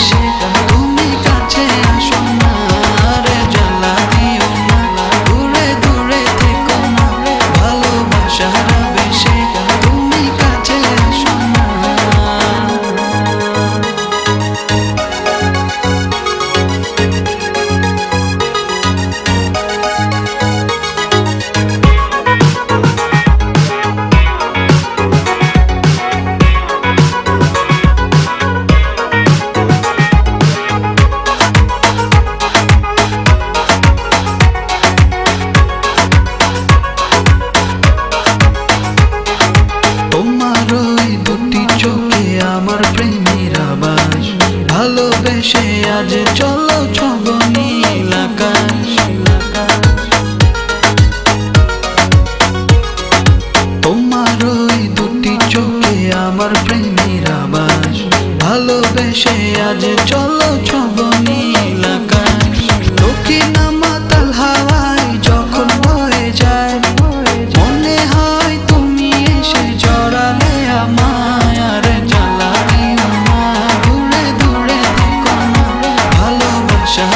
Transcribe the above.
বেশে তুমি কাছে আসো না, রে জ্বালা দিও না, দূরে দূরে থেকো না, ভালোবাসার বেশে তুমি কাছে আসো না। আমার প্রেমের আবাস ভালোবেসে আজ চলো ছব নীল আকাশ। তোমার ওই দুটি চোখে আমার প্রেমের আবাস ভালোবেসে আজ চলো ছব নীল আকাশ। দক্ষিণ মাতাল হাওয়ায় যখন বয়ে যায় মনে হয় তুমি এসে জড়ালে আমায়। জ্বালা দিও না, দূরে দূরে থেকো না, ভালোবাসা